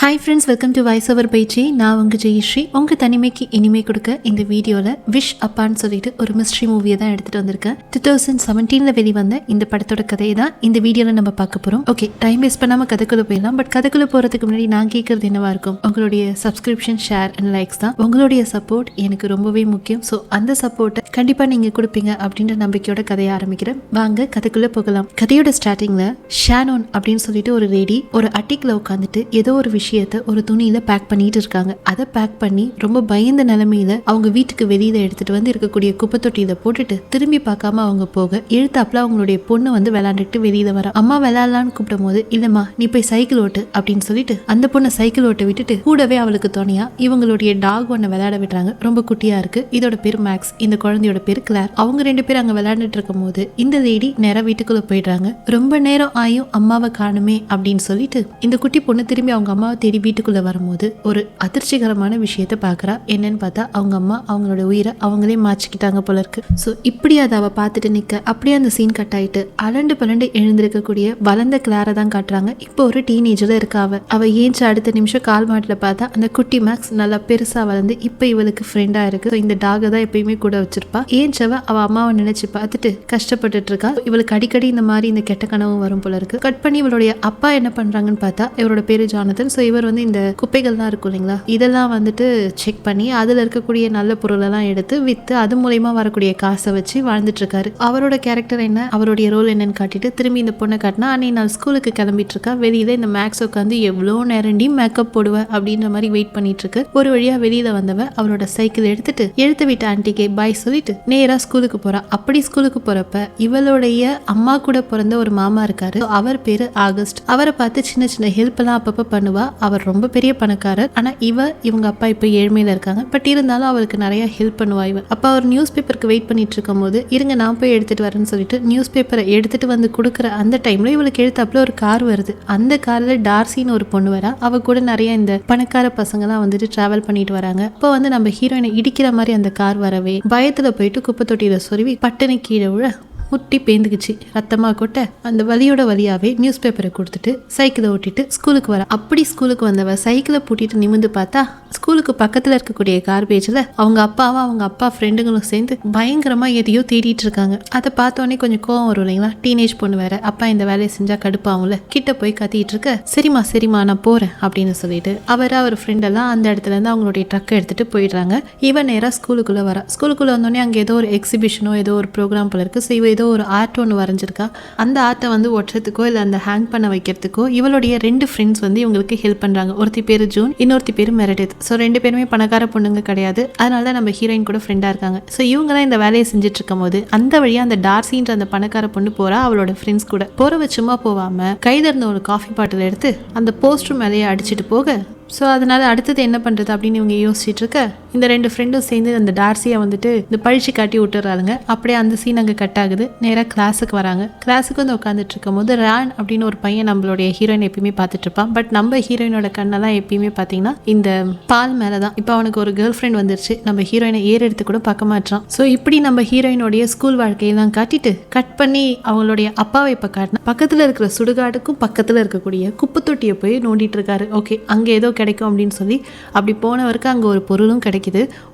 Hi friends, welcome to voice over by Jay. நான் உங்கள் ஜெயஸ்ரீ. உங்கள் தனிமைக்கு இனிமை கொடுக்க இந்த வீடியோவில் விஷ் அப்பான்னு சொல்லிட்டு ஒரு மிஸ்ட்ரி மூவியை தான் எடுத்துகிட்டு வந்திருக்கேன். 2017 வெளிவந்த இந்த படத்தோட கதையை தான் இந்த வீடியோவில் நம்ம பார்க்க போகிறோம். ஓகே, டைம் வேஸ்ட் பண்ணாமல் கதைக்குள்ளே போயிடலாம். பட் கதைக்குள்ளே போகிறதுக்கு முன்னாடி நான் கேட்குறது என்னவா இருக்கும், உங்களுடைய சப்ஸ்கிரிப்ஷன், ஷேர் அண்ட் லைக்ஸ் தான். உங்களுடைய சப்போர்ட் எனக்கு ரொம்பவே முக்கியம். ஸோ அந்த சப்போர்ட்டை கண்டிப்பாக நீங்கள் கொடுப்பீங்க அப்படின்ற நம்பிக்கையோட கதையை ஆரம்பிக்கிறேன். வாங்க கதைக்குள்ளே போகலாம். கதையோட ஸ்டார்டிங்கில் ஷானோன் அப்படின்னு சொல்லிட்டு ஒரு லேடி ஒரு அட்டிக்கில் உட்காந்துட்டு ஏதோ ஒரு விஷயத்தை ஒரு துணியில பேக் பண்ணிட்டு இருக்காங்க. அதை பேக் பண்ணி ரொம்ப பயந்த நிலைமையில அவங்க வீட்டுக்கு வெளியில எடுத்துட்டு வந்து இருக்கக்கூடிய குப்பை தொட்டியில போட்டுட்டு திரும்பி பார்க்காம அவங்க போக எழுத்தாப்புல அவங்களுடைய பொண்ணு வந்து விளையாண்டுட்டு வெளியில வர. அம்மா விளையாடலான்னு கூப்பிடும் போது, இல்லம்மா நீ போய் சைக்கிள் ஓட்டு அப்படின்னு சொல்லிட்டு அந்த பொண்ணை சைக்கிள் ஓட்ட விட்டுட்டு கூடவே அவளுக்கு துணையா இவங்களுடைய டாக் ஒன்ன விளையாட விடுறாங்க. ரொம்ப குட்டியா இருக்கு. இதோட பேர் மேக்ஸ், இந்த குழந்தையோட பேர் கிளார். அவங்க ரெண்டு பேரும் அங்க விளையாண்டுட்டு இருக்கும் போது இந்த லேடி நேரா வீட்டுக்குள்ள போயிடுறாங்க. ரொம்ப நேரம் ஆயும் அம்மாவை காணுமே அப்படின்னு சொல்லிட்டு இந்த குட்டி பொண்ணு திரும்பி அவங்க அம்மாவை தேடி வீட்டுக்குள்ள வரும்போது ஒரு அதிர்ச்சிகரமான விஷயத்த பாக்குறா. என்னன்னு பார்த்தா அவங்க அம்மா அவங்களோட உயிரை அவங்களே மாச்சிக்கிட்டாங்க போல இருக்கு. ஸோ இப்படி அதை அவ பார்த்துட்டு நிக்க அப்படியே அந்த சீன் கட் ஆயிட்டு அலண்டு பலண்டு எழுந்திருக்கக்கூடிய வளர்ந்த கிளாரை தான் காட்டுறாங்க. இப்போ ஒரு டீனேஜர்ல இருக்கா. அவ ஏஞ்சி அடுத்த நிமிஷம் கால் மாட்டில பார்த்தா அந்த குட்டி மேக்ஸ் நல்லா பெருசா வளர்ந்து இப்ப இவளுக்கு ஃப்ரெண்டா இருக்கு. இந்த டாகை தான் எப்பயுமே கூட வச்சிருப்பா. ஏஞ்சவ அவ அம்மாவை நினைச்சு பார்த்துட்டு கஷ்டப்பட்டுட்டு இருக்கா. இவளுக்கு அடிக்கடி இந்த மாதிரி இந்த கெட்ட கனவு வரும் போல இருக்கு. கட் பண்ணி இவளுடைய அப்பா என்ன பண்றாங்கன்னு பார்த்தா இவரோட பேரு ஜானதன். ஸோ இவர் வந்து இந்த குப்பைகள்லாம் இருக்கும் இல்லைங்களா, இதெல்லாம் வந்துட்டு செக் பண்ணி அதில் இருக்கக்கூடிய நல்ல பொருளெல்லாம் எடுத்து விற்று அது மூலயமா வரக்கூடிய காசை வச்சு வாழ்ந்துட்டு இருக்காரு. அவரோட கேரக்டர் என்ன, அவருடைய ரோல் என்னன்னு காட்டிட்டு திரும்பி இந்த பொண்ணை காட்டினா அன்னைக்கு நாள் ஸ்கூலுக்கு கிளம்பிட்டு இருக்கா. வெளியில இந்த மேக்ஸ் உட்காந்து எவ்வளோ நேரண்டி மேக்கப் போடுவேன் அப்படின்ற மாதிரி வெயிட் பண்ணிட்டு இருக்கு. ஒரு வழியா வெளியில வந்தவ அவரோட சைக்கிள் எடுத்துட்டு எழுத்து விட்ட ஆன்டிகே பாய் சொல்லிட்டு நேரா ஸ்கூலுக்கு போறா. அப்படி ஸ்கூலுக்கு போறப்ப இவளுடைய அம்மா கூட பிறந்த ஒரு மாமா இருக்காரு. அவர் பேரு ஆகஸ்ட். அவரை பார்த்து சின்ன சின்ன ஹெல்ப் எல்லாம் அப்பப்ப பண்ணுவா. அவர் ரொம்ப பெரிய பணக்காரர். ஆனா இவங்க அப்பா இப்ப ஏழ்மையில இருக்காங்க. பட் இருந்தாலும் அவருக்கு நிறைய ஹெல்ப் பண்ணுவா. இவ அப்பா ஒரு நியூஸ் பேப்பருக்கு வெயிட் பண்ணிட்டு இருக்கும் போது இருங்க நான் போய் எடுத்துட்டு வரேன்னு சொல்லிட்டு நியூஸ் பேப்பரை எடுத்துட்டு வந்து கொடுக்குற அந்த டைம்ல இவளுக்கு எழுத்தாப்புல ஒரு கார் வருது. அந்த கார்ல டார்சின்னு ஒரு பொண்ணு வரா. அவ கூட நிறைய இந்த பணக்கார பசங்க எல்லாம் வந்துட்டு டிராவல் பண்ணிட்டு வராங்க. இப்போ வந்து நம்ம ஹீரோயினை இடிக்கிற மாதிரி அந்த கார் வரவே பயத்துல போயிட்டு குப்பை தொட்டியில சொருவி பட்டுன்னு கீழே விழ முட்டி பேந்துக்குச்சு, ரத்தமா கொட்ட அந்த வலியோட வழியாவே நியூஸ் பேப்பரை கொடுத்துட்டு சைக்கிளை ஓட்டிட்டு ஸ்கூலுக்கு வர. அப்படி ஸ்கூலுக்கு வந்தவ சைக்கிளை பூட்டிட்டு நிமிந்து பார்த்தா ஸ்கூலுக்கு பக்கத்துல இருக்கக்கூடிய கார்பேஜ்ல அவங்க அப்பாவும் அவங்க அப்பா ஃப்ரெண்டுங்களும் சேர்ந்து பயங்கரமா எதையோ தேடிட்டு இருக்காங்க. அதை பார்த்தோன்னே கொஞ்சம் கோவம் வரும் இல்லைங்களா, டீனேஜ் பொண்ணு வேற. அப்பா இந்த வேலையை செஞ்சா கடுப்பாகும்ல, கிட்ட போய் கத்திட்டு இருக்க. சரிம்மா நான் போறேன் அப்படின்னு சொல்லிட்டு அவர் ஃப்ரெண்ட் எல்லாம் அந்த இடத்துல இருந்து அவங்களுடைய ட்ரக்கை எடுத்துட்டு போயிடுறாங்க. இவன் நேரா ஸ்கூலுக்குள்ள வர. ஸ்கூலுக்குள்ள வந்தோடனே அங்க ஏதோ ஒரு எக்ஸிபிஷனோ ஏதோ ஒரு ப்ரோக்ராம் போல இருக்கு. ஸோ ஏதோ ஒரு ஆர்ட் ஒன்று வரைஞ்சிருக்கா. அந்த ஆர்ட்டை வந்து ஒட்டுறதுக்கோ இல்லை அந்த ஹேங் பண்ண வைக்கிறதுக்கோ இவளுடைய ரெண்டு ஃப்ரெண்ட்ஸ் வந்து இவங்களுக்கு ஹெல்ப் பண்றாங்க. ஒருத்தி பேரு ஜூன், இன்னொருத்தி பேரு மெரடித். ஸோ ரெண்டு பேருமே பணக்கார பொண்ணுங்க கிடையாது. அதனால தான் நம்ம ஹீரோயின் கூட ஃப்ரெண்டா இருக்காங்க. ஸோ இவங்க தான் இந்த வேலையை செஞ்சுட்டு இருக்கும் போது அந்த வழியா அந்த டார்சின்ற அந்த பணக்கார பொண்ணு போறா அவளோட ஃப்ரெண்ட்ஸ் கூட. போறவ சும்மா போவாம கையில இருந்த ஒரு காஃபி பாட்டில் எடுத்து அந்த போஸ்டர் மேலேயே அடிச்சுட்டு போக. ஸோ அதனால அடுத்தது என்ன பண்றது அப்படின்னு இவங்க யோசிச்சுட்டு இருக்க இந்த ரெண்டு ஃப்ரெண்டும் சேர்ந்து அந்த டார்சியை வந்துட்டு இந்த பழிச்சு காட்டி விட்டுறாங்க. அப்படியே அந்த சீன் அங்கே கட் ஆகுது. நேராக கிளாஸுக்கு வராங்க. கிளாஸுக்கு வந்து உட்காந்துட்டு இருக்கும் போது ரான் அப்படின்னு ஒரு பையன் நம்மளுடைய ஹீரோயின் எப்பயுமே பார்த்துட்டு இருப்பான். பட் நம்ம ஹீரோயினோட கண்ணெல்லாம் எப்பயுமே பார்த்தீங்கன்னா இந்த பால் மேலே தான். இப்போ அவனுக்கு ஒரு கேர்ள் ஃப்ரெண்ட் வந்துருச்சு. நம்ம ஹீரோயினை எடுத்து கூட பார்க்க மாட்டான். ஸோ இப்படி நம்ம ஹீரோயினோடைய ஸ்கூல் வாழ்க்கையெல்லாம் காட்டிட்டு கட் பண்ணி அவங்களுடைய அப்பாவை இப்போ காட்டினா பக்கத்தில் இருக்கிற சுடுகாடுக்கும் பக்கத்தில் இருக்கக்கூடிய குப்பை தொட்டியை போய் நோண்டிட்டு இருக்காரு. ஓகே, அங்கே ஏதோ கிடைக்கும் அப்படின்னு சொல்லி அப்படி போனவருக்கு அங்கே ஒரு பொருளும் கிடைக்குது.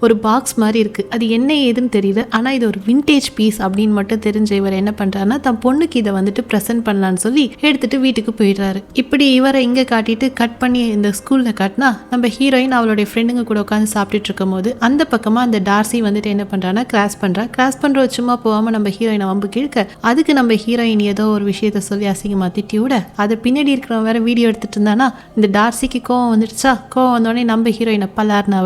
ஒரு பாக்ஸ் மாதிரி இருக்கு. அது என்ன ஏதுன்னு தெரியல. ஆனால் இது ஒரு விண்டேஜ் பீஸ் அப்படின்னு மட்டும் தெரிஞ்ச இவர் என்ன பண்றாருன்னா தன் பொண்ணுக்கு இதை வந்துட்டு ப்ரெசென்ட் பண்ணலான்னு சொல்லி எடுத்துட்டு வீட்டுக்கு போயிடுறாரு. இப்படி இவரை இங்கே காட்டிட்டு கட் பண்ணி இந்த ஸ்கூல்ல காட்டினா நம்ம ஹீரோயின் அவளுடைய ஃப்ரெண்டுங்க கூட உட்காந்து சாப்பிட்டுட்டு இருக்கும் போது அந்த பக்கமா அந்த டார்சி வந்துட்டு என்ன பண்றான்னா கிராஸ் பண்ற சும்மா போகாம நம்ம ஹீரோயினை வம்பு கிழக்க அதுக்கு நம்ம ஹீரோயின் ஏதோ ஒரு விஷயத்த சொல்லி அசிங்கமா திட்டி விட அதை பின்னாடி இருக்கிறவன் வேற வீடியோ எடுத்துட்டு இருந்தானா இந்த டார்சிக்கு கோவம் வந்துட்டு கோவம் வந்தோடனே நம்ம ஹீரோயினை பல்லார்னா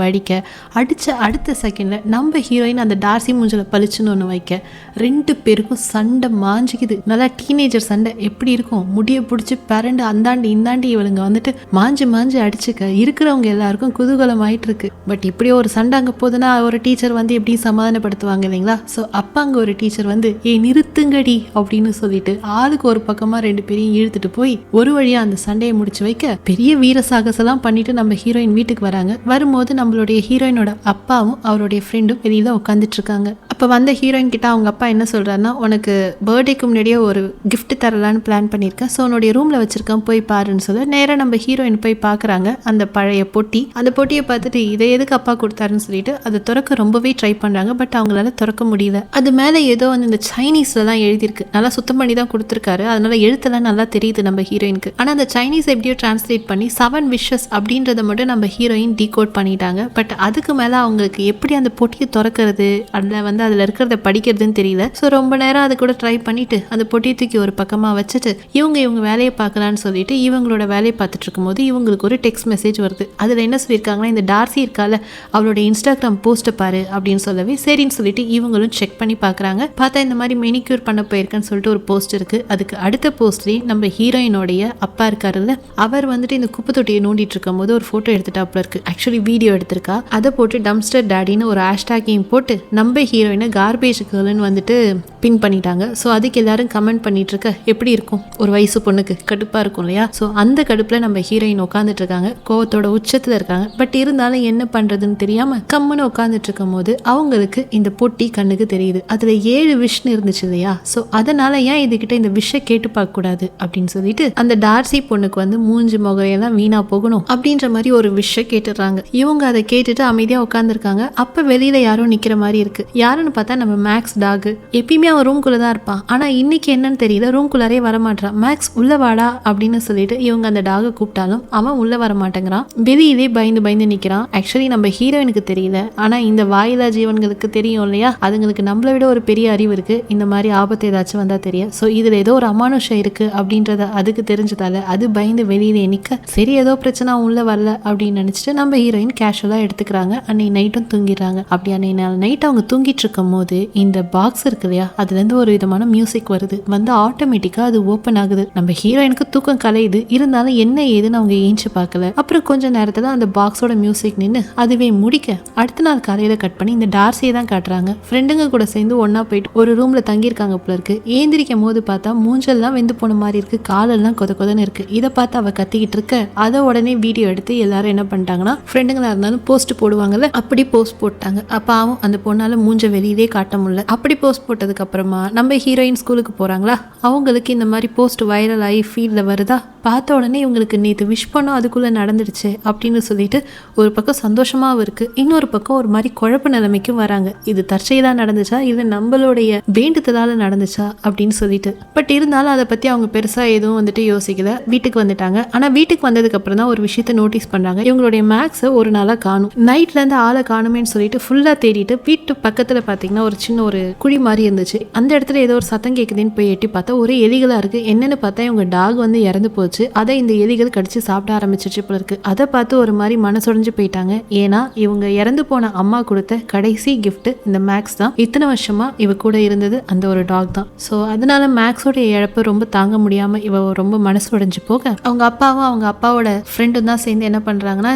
அடிச்ச அடுத்த செகண்ட்ல நம்ம ஹீரோயின் அந்த டார்சி மூஞ்சில பளிச்சுன்னு ஒன்று வைக்க ரெண்டு பேருக்கும் சண்டை மாஞ்சிக்குது. நல்லா டீனேஜர் சண்டை எப்படி இருக்கும், முடிய பிடிச்சி பரண்டு அந்தாண்டி இந்தாண்டி இவளுங்க வந்துட்டு மாஞ்சு அடிச்சுக்க இருக்கிறவங்க எல்லாருக்கும் குதூகலம் ஆயிட்டு இருக்கு. பட் இப்படி ஒரு சண்டை அங்கே போதுன்னா ஒரு டீச்சர் வந்து எப்படி சமாதானப்படுத்துவாங்க இல்லைங்களா. ஸோ அப்போ அங்கே ஒரு டீச்சர் வந்து நிறுத்துங்கடி அப்படின்னு சொல்லிட்டு ஆளுக்கு ஒரு பக்கமா ரெண்டு பேரையும் இழுத்துட்டு போய் ஒரு வழியா அந்த சண்டையை முடிச்சு வைக்க பெரிய வீர சாகசெல்லாம் பண்ணி பண்ணிட்டு நம்ம ஹீரோயின் வீட்டுக்கு வராங்க. வரும்போது நம்மளுடைய ஹீரோயினோட அப்பாவும் அவருடைய ஃப்ரெண்டும் வெளியில உட்காந்துட்டு இருக்காங்க. அப்போ வந்த ஹீரோயின் கிட்ட அவங்க அப்பா என்ன சொல்றாருன்னா, உனக்கு பர்த்டேக்கு முன்னாடியே ஒரு கிஃப்ட் தரலான்னு பிளான் பண்ணியிருக்கேன், ஸோ உன்னுடைய ரூம்ல வச்சிருக்கேன் போய் பாருன்னு சொல்ல நேராக நம்ம ஹீரோயின் போய் பார்க்குறாங்க அந்த பழைய பொட்டி. அந்த பொட்டியை பார்த்துட்டு இதை எதுக்கு அப்பா கொடுத்தாருன்னு சொல்லிட்டு அதை திறக்க ரொம்பவே ட்ரை பண்ணுறாங்க. பட் அவங்களால திறக்க முடியல. அது மேலே ஏதோ வந்து இந்த சைனீஸ்லாம் எழுதியிருக்கு. நல்லா சுத்தம் பண்ணி தான் கொடுத்துருக்காரு. அதனால எழுத்தெல்லாம் நல்லா தெரியுது நம்ம ஹீரோயினுக்கு. ஆனால் அந்த சைனீஸ் எப்படியோ டிரான்ஸ்லேட் பண்ணி 7 விஷஸ் அப்படின்றத மட்டும் நம்ம ஹீரோயின் டீகோட் பண்ணிட்டாங்க. பட் அதுக்கு மேலே அவங்களுக்கு எப்படி அந்த பொட்டியை திறக்கிறது, அதில் இருக்கிறத படிக்கிறதுன்னு தெரியல. ஸோ ரொம்ப நேரம் அது கூட ட்ரை பண்ணிட்டு அந்த பொட்டியை தூக்கி ஒரு பக்கமாக வச்சுட்டு இவங்க வேலையை பார்க்கலான்னு சொல்லிட்டு இவங்களோட வேலையை பார்த்துட்டு இருக்கும்போது இவங்களுக்கு ஒரு டெக்ஸ்ட் மெசேஜ் வருது. அதில் என்ன சொல்லியிருக்காங்கன்னா, இந்த டார்சி இருக்கால அவளோட இன்ஸ்டாகிராம் போஸ்ட்டை பாரு அப்படின்னு சொல்லவே சரின்னு சொல்லிட்டு இவங்களும் செக் பண்ணி பார்க்குறாங்க. பார்த்தா இந்த மாதிரி மெனிக்யூர் பண்ண போயிருக்கேன்னு சொல்லிட்டு ஒரு போஸ்ட் இருக்குது. அதுக்கு அடுத்த போஸ்ட்லேயே நம்ம ஹீரோயினோடைய அப்பா இருக்காருல்ல, அவர் வந்துட்டு இந்த குப்பை தொட்டியை நோண்டிட்டு இருக்கும் போது ஒரு ஃபோட்டோ எடுத்துட்டாப்புல இருக்கு. ஆக்சுவலி வீடியோ எடுத்திருக்கா. அதை போட்டு டம்ஸ்டர் டேடின்னு ஒரு ஹேஷ்டேக்கையும் போட்டு நம்ம ஹீரோயினை கார்பேஜ் கேர்ள்னு வந்துட்டு பின் பண்ணிட்டாங்க. ஸோ அதுக்கு எல்லாரும் கமெண்ட் பண்ணிட்டு இருக்க எப்படி இருக்கும் ஒரு வயசு பொண்ணுக்கு கடுப்பாக இருக்கும் இல்லையா. ஸோ அந்த கடுப்பில் நம்ம ஹீரோயின் உட்காந்துட்டு இருக்காங்க. கோவத்தோட உச்சத்தில் இருக்காங்க. பட் இருந்தாலும் என்ன பண்ணுறதுன்னு தெரியாமல் கம்முன்னு உட்காந்துட்டு இருக்கும் போது அவங்களுக்கு இந்த பொட்டி கண்ணுக்கு தெரியுது. அதில் 7 விஷன்னு இருந்துச்சு இல்லையா. ஸோ அதனால ஏன் இதுகிட்ட இந்த விஷை கேட்டு பார்க்கக்கூடாது அப்படின்னு சொல்லிட்டு அந்த டார்சி பொண்ணுக்கு வந்து மூஞ்சி முகையெல்லாம் வீணா போகணும் அப்படின்ற மாதிரி ஒரு விஷை கேட்டுடுறாங்க. இவங்க அதை கேட்டுட்டு அமைதியாக உட்காந்துருக்காங்க. அப்போ வெளியில யாரோ நிற்கிற மாதிரி இருக்கு. யாருன்னு பார்த்தா நம்ம மேக்ஸ் டாக். எப்பயுமே அவன் ரூம்குள்ளே தான் இருப்பான். ஆனால் இன்னைக்கு என்னன்னு தெரியல, ரூம்குள்ளாரே வரமாட்டான். மேக்ஸ் உள்ள வாடா அப்படின்னு சொல்லிட்டு இவங்க அந்த டாகை கூப்பிட்டாலும் அவன் உள்ள வர மாட்டேங்கிறான். வெளியிலே பயந்து நிற்கிறான். ஆக்சுவலி நம்ம ஹீரோயினுக்கு தெரியல, ஆனால் இந்த வாயிலா ஜீவன்களுக்கு தெரியும் இல்லையா. அதுங்களுக்கு நம்மளை விட ஒரு பெரிய அறிவு இருக்கு. இந்த மாதிரி ஆபத்து ஏதாச்சும் வந்தா தெரியும். ஸோ இதில் ஏதோ ஒரு அமானுஷம் இருக்கு அப்படின்றத அதுக்கு தெரிஞ்சதால அது பயந்து வெளியிலே நிற்க சரி ஏதோ பிரச்சனை உள்ள வரல அப்படின்னு நினச்சிட்டு நம்ம ஹீரோயின் கேஷுவலாக எடுத்துக்கிறாங்க. அன்னைக்கு நைட்டும் தூங்கிடுறாங்க. அப்படி அன்னைக்கு நைட் அவங்க தூங்கிட்டு இருக்கும் போது இந்த பாக்ஸ் இருக்கு இல்லையா, அதுலேருந்து ஒரு விதமான மியூசிக் வருது. வந்து ஆட்டோமேட்டிக்காக அது ஓப்பன் ஆகுது. நம்ம ஹீரோயினுக்கு தூக்கம் கலையுது. இருந்தாலும் என்ன ஏதுன்னு அவங்க ஏஞ்சி பார்க்கல. அப்புறம் கொஞ்ச நேரத்தில் அந்த பாக்ஸோட மியூசிக் நின்று அதுவே முடிக்க அடுத்த நாள் காலையில் கட் பண்ணி இந்த டார்சியை தான் காட்டுறாங்க. ஃப்ரெண்டுங்க கூட சேர்ந்து ஒன்னா போயிட்டு ஒரு ரூம்ல தங்கியிருக்காங்க போல இருக்கு. ஏந்திரிக்கும் போது பார்த்தா மூஞ்செல்லாம் வெந்து போன மாதிரி இருக்கு. காலெல்லாம் கொதன்னு இருக்கு. இதை பார்த்து அவ கத்திக்கிட்டு இருக்க அதை உடனே வீடியோ எடுத்து எல்லாரும் என்ன பண்ணிட்டாங்கன்னா, ஃப்ரெண்டுங்களா இருந்தாலும் போஸ்ட் போடுவாங்கல்ல, அப்படி போஸ்ட் போட்டாங்க. அப்பாவும் அந்த பொண்ணால மூஞ்ச வெளியிலே காட்ட முடியல. அப்படி போஸ்ட் போட்டதுக்கு அப்புறமா நம்ம ஹீரோயின் ஸ்கூலுக்கு போறாங்களா, அவங்களுக்கு இந்த மாதிரி போஸ்ட் வைரல் ஆகி ஃபீல்டில் வருதா. பார்த்த உடனே இவங்களுக்கு நேற்று விஷ் பண்ணோம் அதுக்குள்ளே நடந்துடுச்சு அப்படின்னு சொல்லிட்டு ஒரு பக்கம் சந்தோஷமாகவும் இருக்கு, இன்னொரு பக்கம் ஒரு மாதிரி குழப்ப நிலைமைக்கும் வராங்க. இது தற்செயலாக நடந்துச்சா இல்லை நம்மளுடைய வேண்டுதலால் நடந்துச்சா அப்படின்னு சொல்லிட்டு. பட் இருந்தாலும் அதை பற்றி அவங்க பெருசாக எதுவும் வந்துட்டு யோசிக்கல. வீட்டுக்கு வந்துட்டாங்க. ஆனால் வீட்டுக்கு வந்ததுக்கு அப்புறம் தான் ஒரு விஷயத்தை நோட்டீஸ் பண்ணுறாங்க. இவங்களுடைய மேக்ஸை ஒரு நாளாக காணும். நைட்லேருந்து ஆளை காணுமேன்னு சொல்லிட்டு ஃபுல்லாக தேடிட்டு வீட்டு பக்கத்தில் பார்த்தீங்கன்னா ஒரு சின்ன ஒரு குழி மாதிரி இருந்துச்சு. அந்த இடத்துல ஏதோ ஒரு சத்தம் கேட்குதுன்னு போய் எட்டி பார்த்தா ஒரே எலிகளாக இருக்குது. என்னென்னு பார்த்தா இவங்க டாக் வந்து இறந்து போச்சு. அதை இந்த எலிகள் கடிச்சு சாப்பிட ஆரம்பிச்சிச்சு போல இருக்கு. அதை பார்த்து ஒரு மாதிரி மனசுடைஞ்சு போயிட்டாங்க. ஏன்னா இவங்க இறந்து போன அம்மா கொடுத்த கடைசி கிஃப்ட் இந்த மேக்ஸ் தான். இத்தனை வருஷமா இவ கூட இருந்தது அந்த ஒரு டாக் தான். ஸோ அதனால மேக்ஸோட இழப்பு ரொம்ப தாங்க முடியாம இவ ரொம்ப மனசு உடைஞ்சு போக அவங்க அப்பாவும் அவங்க அப்பாவோட ஃப்ரெண்டும் தான் சேர்ந்து என்ன பண்றாங்கன்னா,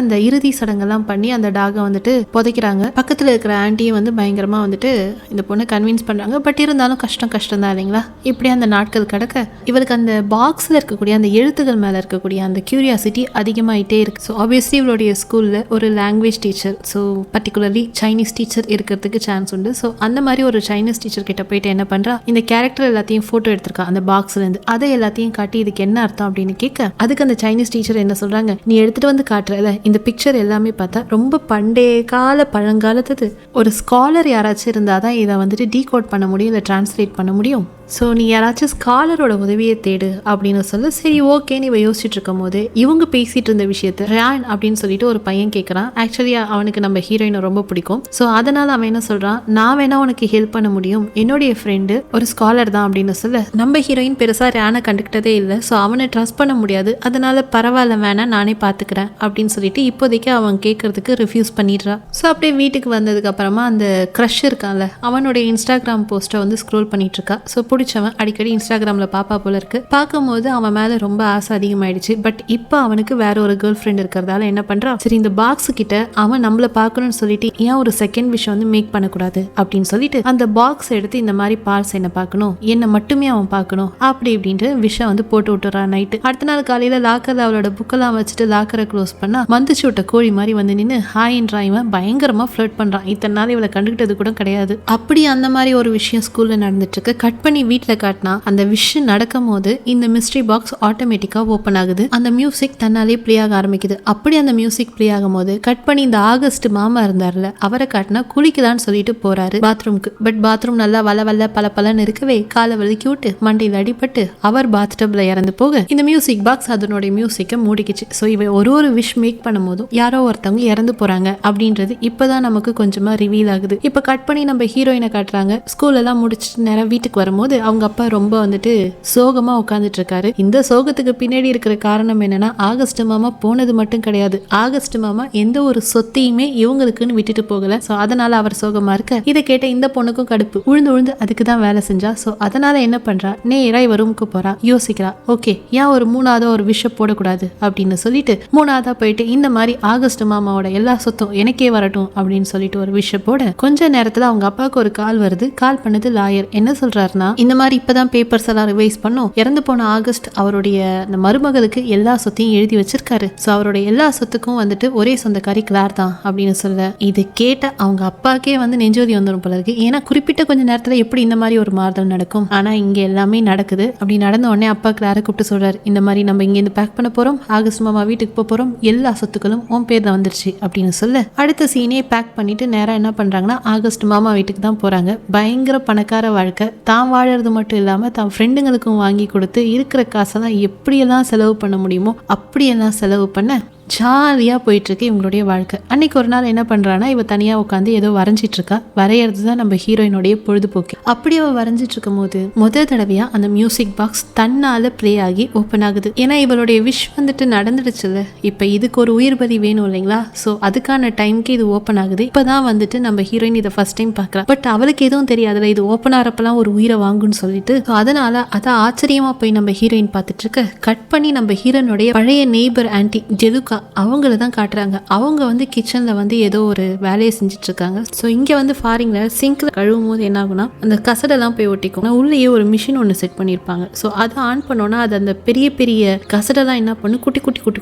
இந்த இறுதி சடங்கெல்லாம் பண்ணி அந்த டாகை வந்துட்டு புதைக்கிறாங்க. பக்கத்தில் இருக்கிற ஆண்டியும் வந்து பயங்கரமா வந்துட்டு இந்த பொண்ணை கன்வின்ஸ் பண்றாங்க. பட் இருந்தாலும் கஷ்டம் தான் இல்லைங்களா. இப்படி அந்த நாட்கள் கடக்க இவளுக்கு அந்த பாக்ஸ்ல இருக்கக்கூடிய அந்த எழுத்துக்கள் மேல இருக்கக்கூடிய அந்த கியூரியாசிட்டி அதிகமாயிட்டே இருக்கு. ஸோ ஆப்வியஸ்லி இவளுடைய ஸ்கூல்ல ஒரு language teacher, so particularly Chinese teacher இருக்கிறதுக்கு சான்ஸ் உண்டு. ஸோ அந்த மாதிரி ஒரு சைனீஸ் டீச்சர் கிட்ட போயிட்டு என்ன பண்றா, இந்த கேரக்டர் எல்லாத்தையும் போட்டோ எடுத்திருக்கா அந்த பாக்ஸ்ல இருந்து. அதை எல்லாத்தையும் காட்டி இதுக்கு என்ன அர்த்தம் அப்படின்னு கேட்க அதுக்கு அந்த சைனீஸ் டீச்சர் என்ன சொல்றாங்க, நீ எடுத்துட்டு வந்து காட்டுறல இந்த பிக்சர் எல்லாமே பார்த்தா ரொம்ப பண்டைய கால பழங்காலத்து ஒரு ஸ்காலர் யாராச்சும் இருந்தாதான் இதை வந்துட்டு டீகோட் பண்ண முடியும், இல்லை டிரான்ஸ்லேட் பண்ண முடியும். ஸோ நீ யாராச்சும் ஸ்காலரோட உதவியை தேடு அப்படின்னு சொல்ல சரி ஓகேன்னு இவ யோசிச்சுட்டு இருக்கும் போது இவங்க பேசிட்டு இருந்த விஷயத்த ரயான் அப்படின்னு சொல்லிட்டு ஒரு பையன் கேட்குறான். ஆக்சுவலி அவனுக்கு நம்ம ஹீரோயினை ரொம்ப பிடிக்கும். ஸோ அதனால அவன் என்ன சொல்றான், நான் வேணா உனக்கு ஹெல்ப் பண்ண முடியும், என்னுடைய ஃப்ரெண்டு ஒரு ஸ்காலர் தான் அப்படின்னு சொல்ல நம்ம ஹீரோயின் பெருசாக ரயானை கண்டுக்கிட்டதே இல்லை. ஸோ அவனை ட்ரஸ்ட் பண்ண முடியாது, அதனால பரவாயில்ல வேணா நானே பார்த்துக்கிறேன் அப்படின்னு சொல்லிட்டு இப்போதைக்கு அவன் கேட்கறதுக்கு ரிஃப்யூஸ் பண்ணிடுறான். ஸோ அப்படியே வீட்டுக்கு வந்ததுக்கு அப்புறமா அந்த க்ரஷ் இருக்கான்ல அவனுடைய இன்ஸ்டாகிராம் போஸ்ட்டை வந்து ஸ்க்ரோல் பண்ணிட்டு இருக்கா. ஸோ பிடிச்சவன் அடிக்கடி இன்ஸ்டாகிராம்ல பாப்பா போல இருக்கு. பார்க்கும்போது அவன் மேல ரொம்ப ஆசை அதிகமாயிடுச்சு. பட் இப்போ அவனுக்கு வேற ஒரு கேர்ள் ஃப்ரெண்ட் இருக்கிறதால என்ன பண்றான், சரி இந்த பாக்ஸ் கிட்ட அவன் நம்மள பார்க்கணும்னு சொல்லிட்டு ஏன் ஒரு செகண்ட் விஷ் வந்து மேக் பண்ணக்கூடாது அப்படின்னு சொல்லிட்டு அந்த பாக்ஸ் எடுத்து இந்த மாதிரி பார்ஸ் என்ன பார்க்கணும், என்ன மட்டுமே அவன் பார்க்கணும் அப்படி இப்படின்ட்டு விஷயம் வந்து போட்டு விட்டுறான் நைட்டு. அடுத்த நாள் காலையில லாக்கர்ல அவளோட புக்கெல்லாம் வச்சுட்டு லாக்கரை க்ளோஸ் பண்ணா மந்திச்சு விட்ட கோழி மாதிரி வந்து நின்று ஹாயின்றான். இவன் பயங்கரமா ஃபிளர்ட் பண்றான். இத்தனை நாள் இவளை கண்டுகிட்டது கூட கிடையாது. அப்படி அந்த மாதிரி ஒரு விஷயம் ஸ்கூல்ல நடந்துட்டு இருக்கு. கட் பண்ணி வீட்டுல காட்டினா அந்த விஷயம் நடக்கும் போது இந்த மிஸ்ட்ரி பாக்ஸ் ஆட்டோமேட்டிக்கா ஓபன் ஆகுது. அந்த மியூசிக் தன்னாலே பிளே ஆக ஆரம்பிக்குது. அப்படி அந்த மியூசிக் பிளே ஆகும் போது கட் பண்ணி இந்த ஆகஸ்ட் மாமா இருந்தார்ல அவரை காட்டினா குளிக்கலான்னு சொல்லிட்டு போறாரு பாத்ரூம்க்கு. பட் பாத்ரூம் நல்லா வள பல பலன்னு இருக்கவே காலை வலிக்கி விட்டு மண்டையில் அடிபட்டு அவர் பாத்டப்ல இறந்து போக இந்த மியூசிக் பாக்ஸ் அதனுடைய மியூசிக்கை மூடிக்குச்சு. ஸோ இவ ஒரு விஷ் மேக் பண்ணும் போதும் யாரோ ஒருத்தவங்க இறந்து போறாங்க அப்படின்றது இப்பதான் நமக்கு கொஞ்சமா ரிவீல் ஆகுது. இப்ப கட் பண்ணி நம்ம ஹீரோயினை காட்டுறாங்க. ஸ்கூல் எல்லாம் முடிச்சுட்டு நேரம் வீட்டுக்கு வரும்போது அவங்க அப்பா ரொம்ப வந்துட்டு சோகமா உட்காந்துட்டு இருக்காரு. இந்த சோகத்துக்கு பின்னாடி இருக்கிற காரணம் என்னன்னா ஆகஸ்ட் மாமா போனது மட்டும் கிடையாது, ஆகஸ்ட் மாமா எந்த ஒரு சொத்தையுமே இவங்களுக்குன்னு விட்டுட்டு போகல. சோ அதனால அவர் சோகமா இருக்க இதை கேட்ட இந்த பொண்ணுக்கும் கடுப்பு உழுந்து அதுக்கு தான் வேலை செஞ்சா. சோ அதனால என்ன பண்றா, நேரா இவ ரூமுக்கு போறா. யோசிக்கிறா, ஓகே ஏன் ஒரு மூணாவதா ஒரு விஷயம் போடக்கூடாது அப்படின்னு சொல்லிட்டு மூணாவதா போயிட்டு இந்த மாதிரி ஆகஸ்ட் மாமாவோட எல்லா சொத்தும் எனக்கே வரட்டும் அப்படின்னு சொல்லிட்டு ஒரு விஷயம் போட கொஞ்ச நேரத்துல அவங்க அப்பாவுக்கு ஒரு கால் வருது. கால் பண்ணது லாயர். என்ன சொல்றாருன்னா, இந்த மாதிரி இப்பதான் பேப்பர்ஸ் எல்லாம் ரிவைஸ் பண்ணும், இறந்து போன ஆகஸ்ட் அவருடைய அந்த மருமகளுக்கு எல்லா சொத்தையும் எழுதி வச்சிருக்காரு. சோ அவருடைய எல்லா சொத்துக்கும் வந்துட்டு ஒரே சொந்தக்காரி கிளார் தான் அப்படின்னு சொல்ல இது கேட்ட அவங்க அப்பாக்கே வந்து நெஞ்சோதி வந்துடும் போல இருக்கு. ஏன்னா குறிப்பிட்ட கொஞ்ச நேரத்துல எப்படி இந்த மாதிரி ஒரு மாறுதல் நடக்கும், ஆனா இங்க எல்லாமே நடக்குது. அப்படி நடந்த உடனே அப்பா கிளாரை கூப்பிட்டு சொல்றாரு, இந்த மாதிரி நம்ம இங்க இருந்து பேக் பண்ண போறோம், ஆகஸ்ட் மாமா வீட்டுக்கு போறோம், எல்லா சொத்துக்களும் உன் பேர் தான் வந்துருச்சு அப்படின்னு சொல்ல அடுத்த சீனே பேக் பண்ணிட்டு நேரா என்ன பண்றாங்கன்னா ஆகஸ்ட் மாமா வீட்டுக்கு தான் போறாங்க. பயங்கர பணக்கார வாழ்க்கை, தான் வாழறது மட்டும் இல்லாம தான் ஃப்ரெண்டுங்களுக்கும் வாங்கி கொடுத்து இருக்கிற காசெல்லாம் எப்படியெல்லாம் செலவு பண்ண முடியுமோ அப்படியெல்லாம் செலவு பண்ண ஜாலியாக போயிட்டுருக்கு இவங்களுடைய வாழ்க்கை. அன்னைக்கு ஒரு நாள் என்ன பண்ணுறான்னா இவ தனியாக உட்காந்து ஏதோ வரைஞ்சிட்டு இருக்கா. வரைகிறது தான் நம்ம ஹீரோயினுடைய பொழுதுபோக்கு. அப்படி அவள் வரைஞ்சிட்டு இருக்கும் போது முதல் தடவையாக அந்த மியூசிக் பாக்ஸ் தன்னால் ப்ளே ஆகி ஓப்பன் ஆகுது. ஏன்னா இவளுடைய விஷ் வந்துட்டு நடந்துடுச்சுல்ல, இப்போ இதுக்கு ஒரு உயிர் பலி வேணும் இல்லைங்களா. ஸோ அதுக்கான டைமுக்கு இது ஓப்பன் ஆகுது. இப்போ தான் வந்துட்டு நம்ம ஹீரோயின் இதை ஃபர்ஸ்ட் டைம் பார்க்குறா. பட் அவளுக்கு எதுவும் தெரியாதுல்ல இது ஓப்பன் ஆகிறப்பெல்லாம் ஒரு உயிரை வாங்குன்னு சொல்லிட்டு. ஸோ அதனால அதை ஆச்சரியமாக போய் நம்ம ஹீரோயின் பார்த்துட்டு இருக்க கட் பண்ணி நம்ம ஹீரோயினுடைய பழைய நெய்பர் ஆன்டி ஜெலுகா அவங்கள தான் காட்டுறாங்க. அவங்க வந்து கிச்சன்ல வந்து ஏதோ ஒரு வேலையை செஞ்சுட்டு இருக்காங்க. ஸோ இங்க வந்து ஃபாரின்ல சிங்க்ல கழுவும் போது என்ன ஆகுனா அந்த கசடெல்லாம் போய் ஒட்டிக்கும். உள்ளேயே ஒரு மிஷின் ஒன்று செட் பண்ணியிருப்பாங்க. ஸோ அதை ஆன் பண்ணோன்னா அது அந்த பெரிய பெரிய கசடெல்லாம் என்ன பண்ணும்,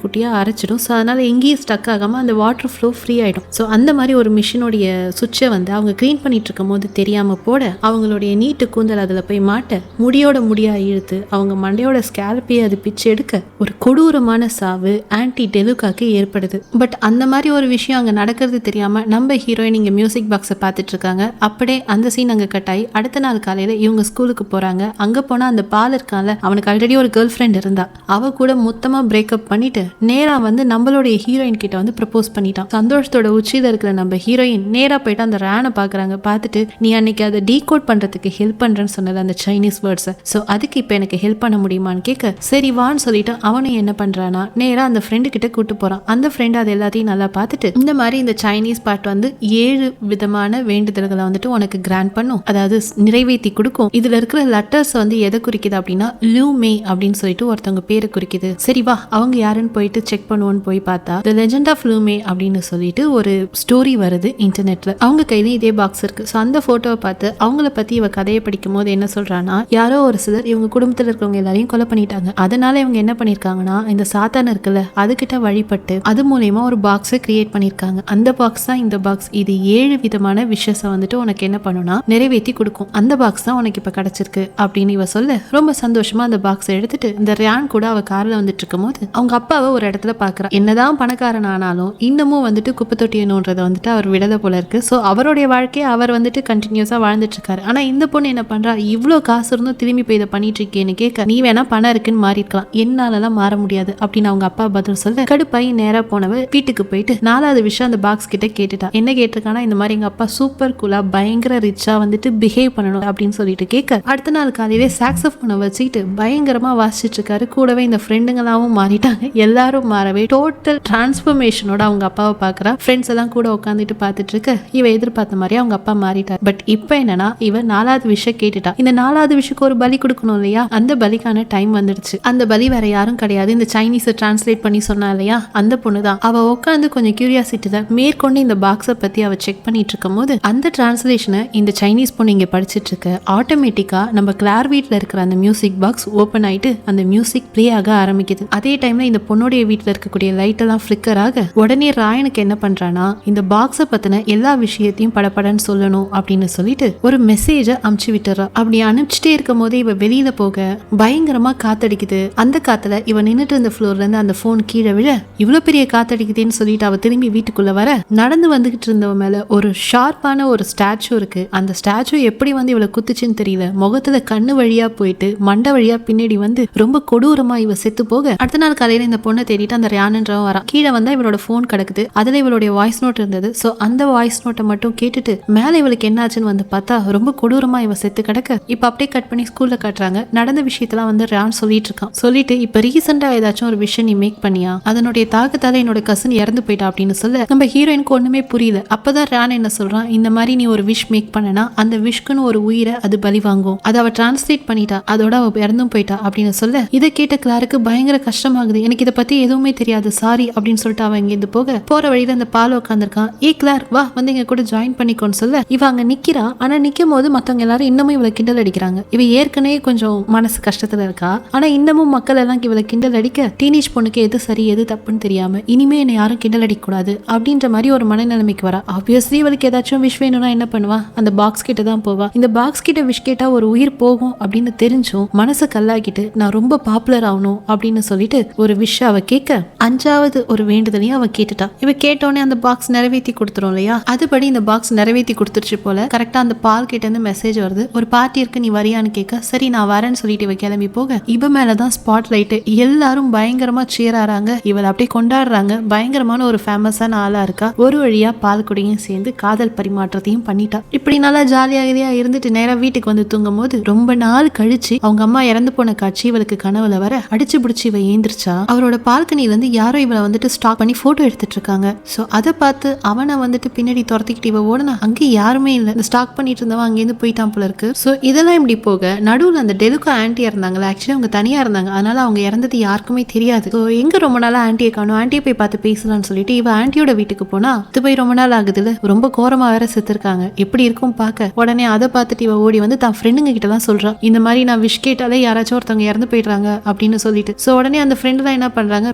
குட்டியா அரைச்சிடும். ஸோ அதனால எங்கேயும் ஸ்டக் ஆகாம அந்த வாட்டர் ஃப்ளோ ஃப்ரீ ஆயிடும். ஸோ அந்த மாதிரி ஒரு மிஷினுடைய சுவிட்சை வந்து அவங்க கிளீன் பண்ணிட்டு இருக்கும் போது தெரியாம போட அவங்களுடைய நீட்டு கூந்தல் அதில் போய் மாட்ட முடியோட முடியா இழுத்து அவங்க மண்டையோட ஸ்கேல்பையை அது பிச்சு எடுக்க ஒரு கொடூரமான சாவு ஆன்டி டெலுகா ஏற்படுது. பட் அந்த மாதிரி ஒரு விஷயம் அங்க நடக்கிறது தெரியாம நம்ம ஹீரோயின் இங்க மியூசிக் பாக்ஸை பார்த்துட்டு இருக்காங்க. அப்படியே அந்த சீன் அங்க கட் ஆகி அடுத்த நாள் காலையில இவங்க ஸ்கூலுக்கு போறாங்க. அங்க போனா அந்த பால் இருக்கான்ல அவனுக்கு ஆல்ரெடி ஒரு கேர்ள் ஃப்ரெண்ட் இருந்தா, அவ கூட மொத்தமா பிரேக்அப் பண்ணிட்டு நேரா வந்து நம்மளுடைய ஹீரோயின் கிட்ட வந்து ப்ரப்போஸ் பண்ணிட்டான். சந்தோஷத்தோட உச்சியில இருக்கிற நம்ம ஹீரோயின் நேரா போயிட்டு அந்த ரேனை பாக்குறாங்க. பார்த்துட்டு நீ அன்னைக்கு அதை டீகோட் பண்றதுக்கு ஹெல்ப் பண்றேன்னு சொன்னது அந்த சைனீஸ் வேர்ட்ஸை, ஸோ அதுக்கு இப்போ எனக்கு ஹெல்ப் பண்ண முடியுமான்னு கேட்க சரி வான்னு சொல்லிட்டு அவனும் என்ன பண்றானா நேரா அந்த ஃப்ரெண்டு கிட்ட கூட்டு போறான். அந்த ஃப்ரெண்ட் அது எல்லாத்தையும் நல்லா பார்த்துட்டு இந்த மாதிரி இந்த சைனீஸ் பாட் வந்து 7 விதமான வேண்டுதல்களை வந்துட்டு உனக்கு கிராண்ட் பண்ணும், அதாவது நிறைவேற்றி கொடுக்கும். இதுல இருக்கிற லெட்டர்ஸ் வந்து எதை குறிக்குது அப்படின்னா லூ மே அப்படின்னு சொல்லிட்டு ஒருத்தவங்க பேரை குறிக்குது. சரி வா அவங்க யாருன்னு போயிட்டு செக் பண்ணுவோன்னு போய் பார்த்தா தி லெஜெண்ட் ஆஃப் லூ மே அப்படின்னு சொல்லிட்டு ஒரு ஸ்டோரி வருது இன்டர்நெட்ல. அவங்க கையில இதே பாக்ஸ் இருக்கு. ஸோ அந்த போட்டோவை பார்த்து அவங்கள பத்தி இவ கதையை படிக்கும் போது என்ன சொல்றான்னா யாரோ ஒரு சிலர் இவங்க குடும்பத்தில் இருக்கிறவங்க எல்லாரையும் கொலை பண்ணிட்டாங்க. அதனால இவங்க என்ன பண்ணிருக்காங்கன்னா இந்த சாத்தான் இருக்குல்ல அதுகிட்ட வழிபட்டு அது மூலமா ஒரு பாக்ஸை கிரியேட் பண்ணிருக்காங்க. அந்த பாக்ஸ் தான் இந்த பாக்ஸ். இது 7 விதமான விஷஸை வந்துட்டு உனக்கு என்ன பண்ணுனா நிறைவேற்றி கொடுக்கும். அந்த பாக்ஸ் தான் உனக்கு இப்ப கிடைச்சிருக்கு அப்படின்னு இவ சொல்ல ரொம்ப சந்தோஷமா அந்த பாக்ஸை எடுத்துட்டு இந்த ரேன் கூட அவ கார்ல வந்துட்டு இருக்கும் போது அவங்க அப்பாவை ஒரு இடத்துல பாக்குறா. என்னதான் பணக்காரன் ஆனாலும் இன்னமும் வந்துட்டு குப்பை தொட்டியணுன்றதை வந்துட்டு அவர் விடத போல இருக்கு. ஸோ அவருடைய வாழ்க்கையை அவர் வந்துட்டு கண்டினியூஸா வாழ்ந்துட்டு இருக்காரு. ஆனா இந்த பொண்ணு என்ன பண்றா, இவ்வளோ காசு இருந்தும் திரும்பி போய் இதை பண்ணிட்டு இருக்கேன்னு கேட்க நீ வேணா பணம் இருக்குன்னு மாறி இருக்கலாம், என்னாலலாம் மாற முடியாது அப்படின்னு அவங்க அப்பா பதில் சொல்ல கடுப்பு பையன் நேரா போனவ வீட்டுக்கு போயிட்டு 4வது விஷயம் அந்த பாக்ஸ் கிட்ட கேட்டுட்டா. என்ன கேட்டிருக்கானா, இந்த மாதிரி எங்க அப்பா சூப்பர் கூலா பயங்கர ரிச்சா வந்துட்டு பிஹேவ் பண்ணணும் அப்படின்னு சொல்லிட்டு கேட்க, அடுத்த நாள் காலையிலே சாக்ஸோஃபோனை வச்சுக்கிட்டு பயங்கரமா வாசிச்சுட்டு இருக்காரு. கூடவே இந்த ஃப்ரெண்டுங்களாவும் மாறிட்டாங்க. எல்லாரும் மாறவே டோட்டல் டிரான்ஸ்பர்மேஷனோட அவங்க அப்பாவை பாக்குறா. ஃப்ரெண்ட்ஸ் எல்லாம் கூட உட்காந்துட்டு பார்த்துட்டு இருக்க, இவ எதிர்பார்த்த மாதிரி அவங்க அப்பா மாறிட்டார். பட் இப்ப என்னன்னா, இவ 4வது விஷயம் கேட்டுட்டா. இந்த 4வது விஷயத்துக்கு ஒரு பலி கொடுக்கணும் இல்லையா, அந்த பலிக்கான டைம் வந்துடுச்சு. அந்த பலி வேற யாரும் கிடையாது, இந்த சைனீஸை டிரான்ஸ்லேட் பண்ணி சொன்னா இல்லையா அந்த பொண்ணு தான். அவ உட்காந்து கொஞ்சம் கியூரியாசிட்டில மேற்கொண்டு இந்த பாக்ஸை பத்தி அவ செக் பண்ணிட்டு இருக்கும் போது அந்த டிரான்ஸ்லேஷனை இந்த சைனீஸ் பொண்ணு இங்க படிச்சிட்டு இருக்க, ஆட்டோமேட்டிக்கா நம்ம கிளார் வீட்ல இருக்கிற அந்த மியூசிக் பாக்ஸ் ஓபன் ஆயிட்டு அந்த மியூசிக் பிளே ஆக ஆரம்பிக்குது. அதே டைம்ல இந்த பொண்ணுடைய வீட்டுல இருக்கக்கூடிய லைட் எல்லாம் ஃபிளிக்கர் ஆக உடனே ராயனுக்கு என்ன பண்றானா, இந்த பாக்ஸை பத்தின எல்லா விஷயத்தையும் படப்படன்னு சொல்லணும் அப்படின்னு சொல்லிட்டு ஒரு மெசேஜ அனுப்பிச்சு விட்டுறா. அப்படி அனுப்பிச்சுட்டே இருக்கும் போதே இவ வெளியில போக பயங்கரமா காத்தடிக்குது. அந்த காத்துல இவ நின்னுட்டு இருந்த ஃப்ளோர்ல இருந்து அந்த போன் கீழே விழ, இவ்வளவு பெரிய காத்தடிக்குதுன்னு சொல்லிட்டு அவ திரும்பி வீட்டுக்குள்ள வர, நடந்து வந்துகிட்டு இருந்தவ மேல ஒரு ஷார்ப்பான ஒரு ஸ்டாச்சு இருக்கு. அந்த ஸ்டாச்சு எப்படி வந்து இவளை குத்துச்சுன்னு தெரியல. முகத்துல கண்ணு வழியா போயிட்டு மண்டை வழியா பின்னாடி வந்து ரொம்ப கொடூரமா இவ செத்து போக, அடுத்த நாள் காலையில இந்த பொண்ணை தேடிட்டு அந்த ரியானன்றவன் வரா. கீழே வந்தா இவளோட போன் கிடக்குது. அதுல இவளுடைய வாய்ஸ் நோட் இருந்தது. சோ அந்த வாய்ஸ் நோட்டை மட்டும் கேட்டுட்டு மேல இவளுக்கு என்னாச்சுன்னு வந்து பார்த்தா ரொம்ப கொடூரமா இவ செத்து கிடக்க, இப்ப அப்படியே கட் பண்ணி ஸ்கூல்ல காட்டுறாங்க. நடந்த விஷயத்தெல்லாம் வந்து ரியான் சொல்லிட்டு இருக்கான். சொல்லிட்டு இப்ப ரீசெண்டா ஏதாச்சும் ஒரு விஷயம் நீ மேக் பண்ணியா, அதனுடைய தாக்கத்தால என்னோட கசின் இறந்து போயிட்டா அப்படின்னு சொல்ல, நம்ம ஹீரோயினுக்கு ஒண்ணுமே புரியல. அப்பதான் ரான் என்ன சொல்றான், இந்த மாதிரி நீ ஒரு விஷ் மேக் பண்ணனா அந்த விஷுக்குன்னு ஒரு உயிரை அது பலி வாங்கும், அதை அவ டிரான்ஸ்லேட் பண்ணிட்டா, அதோட அவ இறந்தும் போயிட்டா அப்படின்னு சொல்ல, இதை கேட்ட கிளாருக்கு பயங்கர கஷ்டமாகுது. எனக்கு இதை பத்தி எதுவுமே தெரியாது, சாரி அப்படின்னு சொல்லிட்டு அவன் இங்கிருந்து போற வழியில அந்த பால் உட்காந்துருக்கான். ஏ கிளார் வா வந்து எங்க கூட ஜாயின் பண்ணிக்கோன்னு சொல்ல, இவ அங்க நிக்கிறா. ஆனா நிக்கும் போது மத்தவங்க எல்லாரும் இன்னமும் இவளை கிண்டல் அடிக்கிறாங்க. இவ ஏற்கனவே கொஞ்சம் மனசு கஷ்டத்துல இருக்கா. ஆனா இன்னமும் மக்கள் எல்லாம் இவளை கிண்டல் அடிக்க, டீனேஜ் பொண்ணுக்கு எது சரி எது தப்புன்னு தெரியாம இனிமே என்னை யாரும் கிண்டல் அடிக்க கூடாது அப்படின்ற மாதிரி ஒரு மனநிலைமைக்கு வரா. ஆப்வியஸ்லி இவளுக்கு ஏதாச்சும் விஷ் வேணும்னா என்ன பண்ணுவா, அந்த பாக்ஸ் கிட்ட தான் போவா. இந்த பாக்ஸ் கிட்ட விஷ் கேட்டா ஒரு உயிர் போகும் அப்படின்னு தெரிஞ்சும் மனசை கல்லாக்கிட்டு நான் ரொம்ப பாப்புலர் ஆகணும் அப்படின்னு சொல்லிட்டு ஒரு விஷ் அவ கேட்க, 5வது ஒரு வேண்டுதலையும் அவ கேட்டுட்டா. இவ கேட்டோடனே அந்த பாக்ஸ் நிறைவேற்றி கொடுத்துரும் இல்லையா, அதுபடி இந்த பாக்ஸ் நிறைவேற்றி கொடுத்துருச்சு போல. கரெக்டா அந்த பால் கிட்ட இருந்து மெசேஜ் வருது, ஒரு பார்ட்டி இருக்கு நீ வரியான்னு கேட்க, சரி நான் வரேன்னு சொல்லிட்டு இவ கிளம்பி போக, இவ மேலதான் ஸ்பாட் லைட். எல்லாரும் பயங்கரமா சேர் ஆறாங்க, இவளை அப்படியே கொண்டாடுறாங்க. பயங்கரமான ஒரு ஃபேமஸான ஆளா இருக்கா. ஒரு வழியா பால் கூடையும் சேர்ந்து காதல் பரிமாற்றத்தையும் பண்ணிட்டா. இப்படி நல்லா ஜாலியாக இருந்துட்டு நேரா வீட்டுக்கு வந்து தூங்கும் போது ரொம்ப நாள் கழிச்சு அவங்க அம்மா இறந்து போன காட்சி இவளுக்கு கனவுல வர, அடிச்சு பிடிச்சி இவ ஏந்திரிச்சா. அவரோட பால்கனில இருந்து யாரோ இவளை வந்துட்டு ஸ்டாக் பண்ணி போட்டோ எடுத்துட்டு இருக்காங்க. சோ அதை பார்த்து அவனை வந்துட்டு பின்னாடி துரத்திக்கிட்டு இவ ஓடனா, அங்க யாருமே இல்ல. இந்த ஸ்டாக் பண்ணிட்டு இருந்தவன் அங்கேருந்து போயிட்டான் போல இருக்கு. சோ இதெல்லாம் இப்படி போக நடுவுல அந்த டெலுக்கா ஆன்டியா இருந்தாங்களா, ஆக்சுவலி அவங்க தனியா இருந்தாங்க. அதனால அவங்க இறந்தது யாருக்குமே தெரியாது. ஸோ எங்க ரொம்ப நாளா ஆன்டியை காணும், ஆன்டியை போய் பார்த்து பேசலாம்னு சொல்லிட்டு இவ ஆன்டியோட வீட்டுக்கு போனா, இது போய் ரொம்ப நாள் ஆகுதுல, ரொம்ப கோரமா வேற செத்துருக்காங்க, எப்படி இருக்கும் பார்க்க. உடனே அதை பார்த்துட்டு இவ ஓடி வந்து தான் ஃப்ரெண்டுங்க கிட்ட தான் சொல்றா, இந்த மாதிரி நான் விஷ் கேட்டாலே யாராச்சும் ஒருத்தவங்க இறந்து போயிடுறாங்க அப்படின்னு சொல்லிட்டு. ஸோ உடனே அந்த ஃப்ரெண்டு தான் என்ன பண்றாங்க,